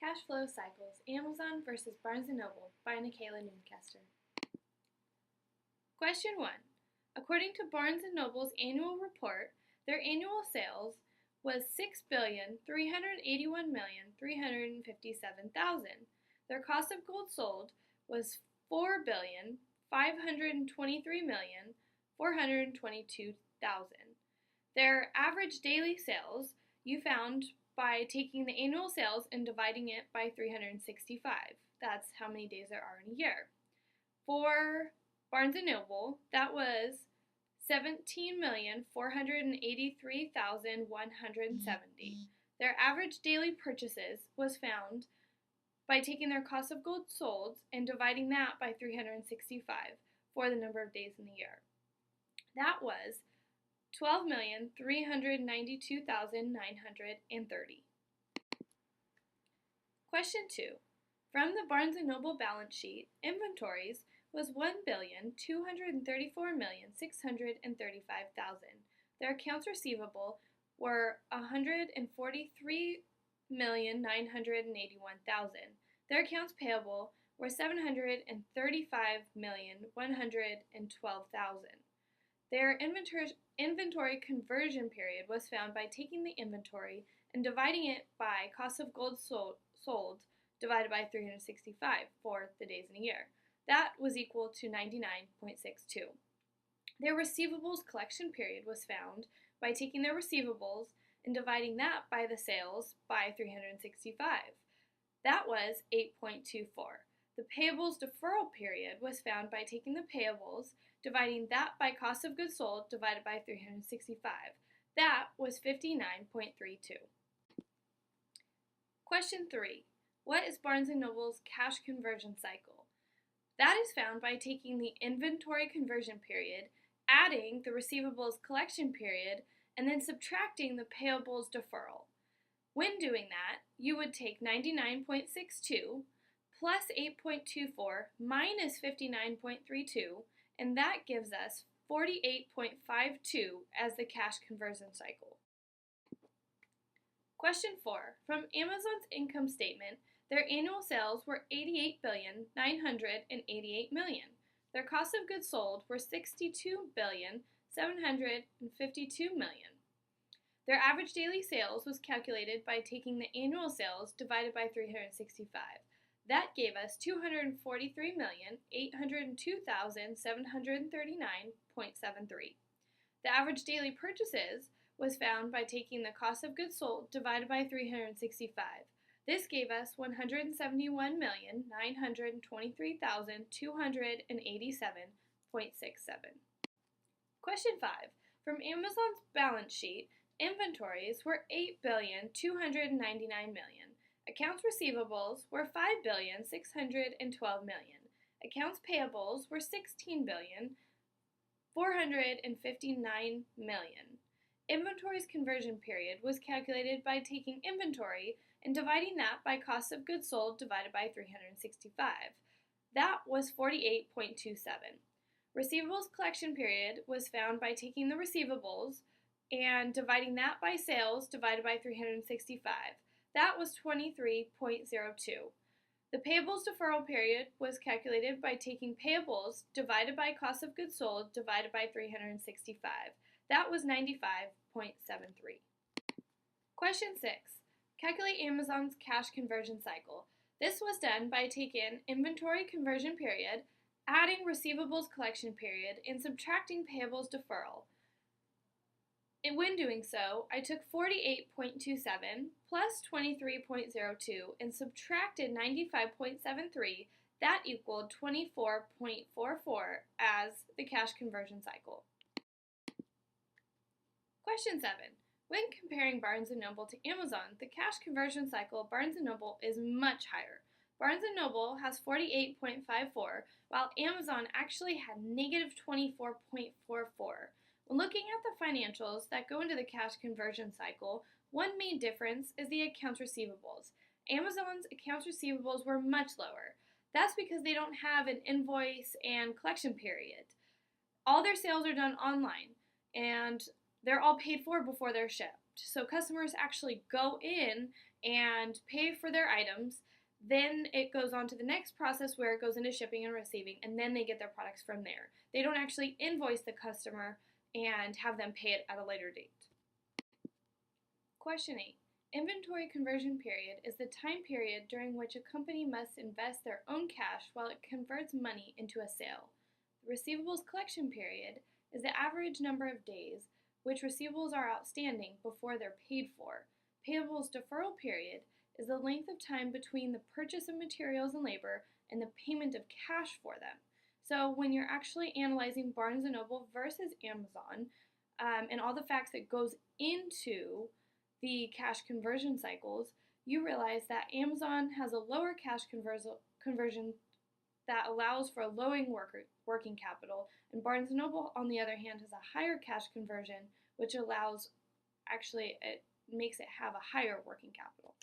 Cash Flow Cycles, Amazon versus Barnes & Noble by Nikayla Noonkester. Question 1. According to Barnes & Noble's annual report, their annual sales was $6,381,357,000. Their cost of goods sold was $4,523,422,000. Their average daily sales you found by taking the annual sales and dividing it by 365. That's how many days there are in a year. For Barnes & Noble, that was $17,483,170. Their average daily purchases was found by taking their cost of goods sold and dividing that by 365 for the number of days in the year. That was $12,392,930. Question 2. From the Barnes & Noble balance sheet, inventories was $1,234,635,000. Their accounts receivable were $143,981,000. Their accounts payable were $735,112,000. Their inventory conversion period was found by taking the inventory and dividing it by cost of goods sold divided by 365 for the days in a year. That was equal to 99.62. Their receivables collection period was found by taking their receivables and dividing that by the sales by 365. That was 8.24. The payables deferral period was found by taking the payables, dividing that by cost of goods sold divided by 365. That was 59.32. Question 3. What is Barnes & Noble's cash conversion cycle? That is found by taking the inventory conversion period, adding the receivables collection period, and then subtracting the payables deferral. When doing that, you would take 99.62 plus 8.24 minus 59.32, and that gives us 48.52 as the cash conversion cycle. Question 4. From Amazon's income statement, their annual sales were $88,988,000,000. Their cost of goods sold were $62,752,000,000. Their average daily sales was calculated by taking the annual sales divided by 365. That gave us $243,802,739.73. The average daily purchases was found by taking the cost of goods sold divided by 365. This gave us $171,923,287.67. Question 5. From Amazon's balance sheet, inventories were $8,299,000,000. Accounts receivables were $5,612,000,000. Accounts payables were $16,459,000,000. Inventory's conversion period was calculated by taking inventory and dividing that by cost of goods sold divided by 365. That was 48.27. Receivables collection period was found by taking the receivables and dividing that by sales divided by 365. That was 23.02. The payables deferral period was calculated by taking payables divided by cost of goods sold divided by 365. That was 95.73. Question 6. Calculate Amazon's cash conversion cycle. This was done by taking inventory conversion period, adding receivables collection period, and subtracting payables deferral. And when doing so, I took 48.27 plus 23.02 and subtracted 95.73. That equaled 24.44 as the cash conversion cycle. Question 7. When comparing Barnes & Noble to Amazon, the cash conversion cycle of Barnes & Noble is much higher. Barnes & Noble has 48.54, while Amazon actually had negative 24.44. When looking at the financials that go into the cash conversion cycle, one main difference is the accounts receivables. Amazon's accounts receivables were much lower. That's because they don't have an invoice and collection period. All their sales are done online, and they're all paid for before they're shipped. So customers actually go in and pay for their items. Then it goes on to the next process where it goes into shipping and receiving, and then they get their products from there. They don't actually invoice the customer and have them pay it at a later date. Question 8. Inventory conversion period is the time period during which a company must invest their own cash while it converts money into a sale. The receivables collection period is the average number of days which receivables are outstanding before they're paid for. Payables deferral period is the length of time between the purchase of materials and labor and the payment of cash for them. So when you're actually analyzing Barnes & Noble versus Amazon and all the facts that goes into the cash conversion cycles, you realize that Amazon has a lower cash conversion that allows for a lowering working capital, and Barnes & Noble, on the other hand, has a higher cash conversion, which allows, actually, it makes it have a higher working capital.